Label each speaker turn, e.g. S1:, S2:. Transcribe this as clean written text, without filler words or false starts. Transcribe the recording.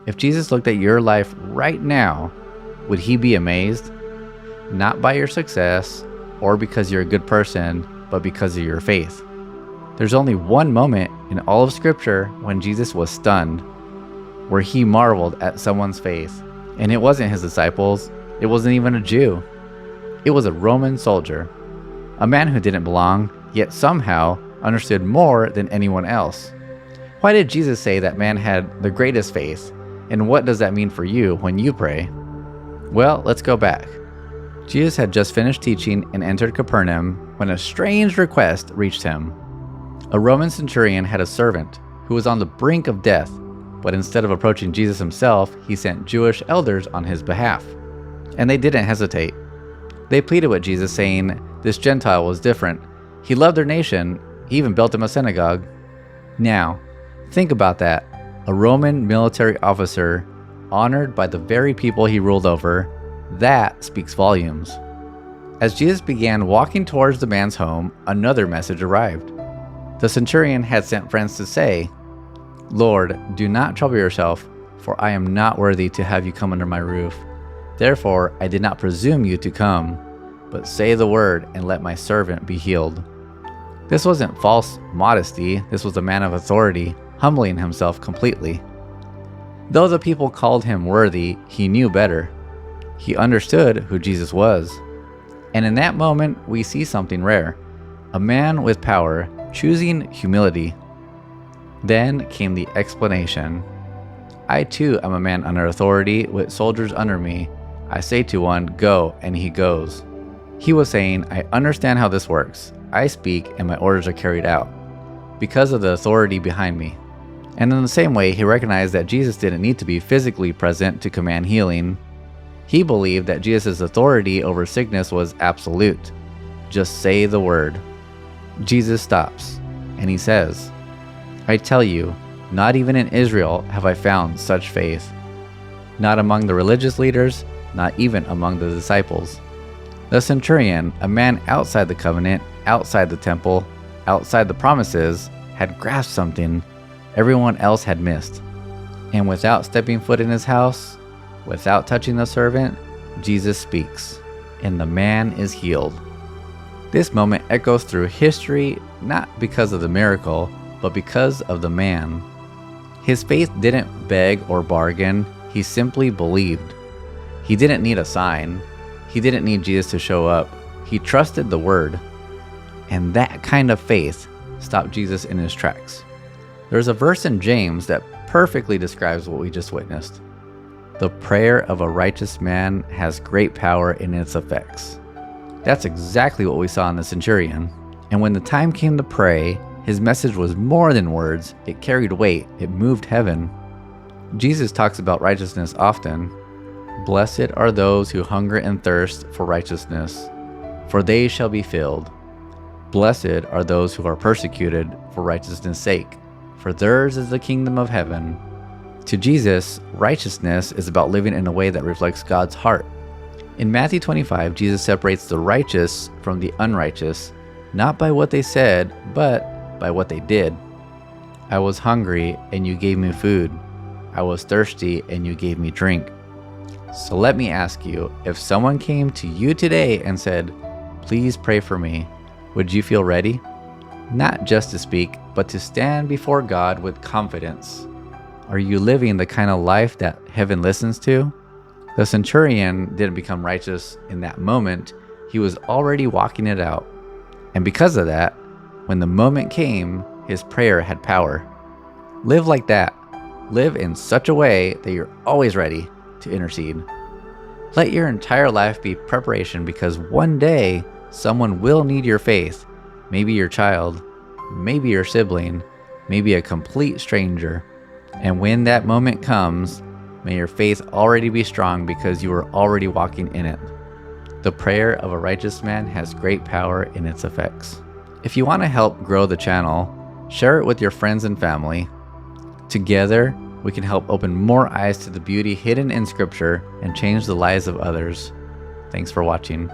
S1: If Jesus looked at your life right now, would he be amazed? Not by your success or because you're a good person, but because of your faith. There's only one moment in all of Scripture when Jesus was stunned, where he marveled at someone's faith. And it wasn't his disciples, it wasn't even a Jew. It was a Roman soldier, a man who didn't belong, yet somehow understood more than anyone else. Why did Jesus say that man had the greatest faith? And what does that mean for you when you pray? Well, let's go back. Jesus had just finished teaching and entered Capernaum when a strange request reached him. A Roman centurion had a servant who was on the brink of death, but instead of approaching Jesus himself, he sent Jewish elders on his behalf. And they didn't hesitate. They pleaded with Jesus, saying this Gentile was different. He loved their nation. He even built him a synagogue. Now, think about that. A Roman military officer, honored by the very people he ruled over, that speaks volumes. As Jesus began walking towards the man's home, another message arrived. The centurion had sent friends to say, "Lord, do not trouble yourself, for I am not worthy to have you come under my roof. Therefore, I did not presume you to come, but say the word and let my servant be healed." This wasn't false modesty. This was a man of authority, humbling himself completely. Though the people called him worthy, he knew better. He understood who Jesus was. And in that moment, we see something rare. A man with power choosing humility. Then came the explanation. "I too am a man under authority, with soldiers under me. I say to one, 'Go,' and he goes." He was saying, "I understand how this works. I speak and my orders are carried out because of the authority behind me." And in the same way, he recognized that Jesus didn't need to be physically present to command healing. He believed that Jesus' authority over sickness was absolute. Just say the word. Jesus stops, and he says, "I tell you, not even in Israel have I found such faith." Not among the religious leaders, not even among the disciples. The centurion, a man outside the covenant, outside the temple, outside the promises, had grasped something everyone else had missed. And without stepping foot in his house, without touching the servant, Jesus speaks, and the man is healed. This moment echoes through history, not because of the miracle, but because of the man. His faith didn't beg or bargain, he simply believed. He didn't need a sign. He didn't need Jesus to show up. He trusted the word. And that kind of faith stopped Jesus in his tracks. There's a verse in James that perfectly describes what we just witnessed. The prayer of a righteous man has great power in its effects. That's exactly what we saw in the centurion. And when the time came to pray, his message was more than words. It carried weight. It moved heaven. Jesus talks about righteousness often. "Blessed are those who hunger and thirst for righteousness, for they shall be filled. Blessed are those who are persecuted for righteousness' sake, for theirs is the kingdom of heaven." To Jesus, righteousness is about living in a way that reflects God's heart. In Matthew 25, Jesus separates the righteous from the unrighteous, not by what they said, but by what they did. "I was hungry, and you gave me food. I was thirsty, and you gave me drink." So let me ask you, if someone came to you today and said, "Please pray for me," would you feel ready? Not just to speak, but to stand before God with confidence. Are you living the kind of life that heaven listens to? The centurion didn't become righteous in that moment. He was already walking it out. And because of that, when the moment came, his prayer had power. Live like that. Live in such a way that you're always ready to intercede. Let your entire life be preparation, because one day someone will need your faith. Maybe your child, maybe your sibling, maybe a complete stranger. And when that moment comes, may your faith already be strong because you are already walking in it. The prayer of a righteous man has great power in its effects. If you want to help grow the channel, share it with your friends and family. Together, we can help open more eyes to the beauty hidden in Scripture and change the lives of others. Thanks for watching.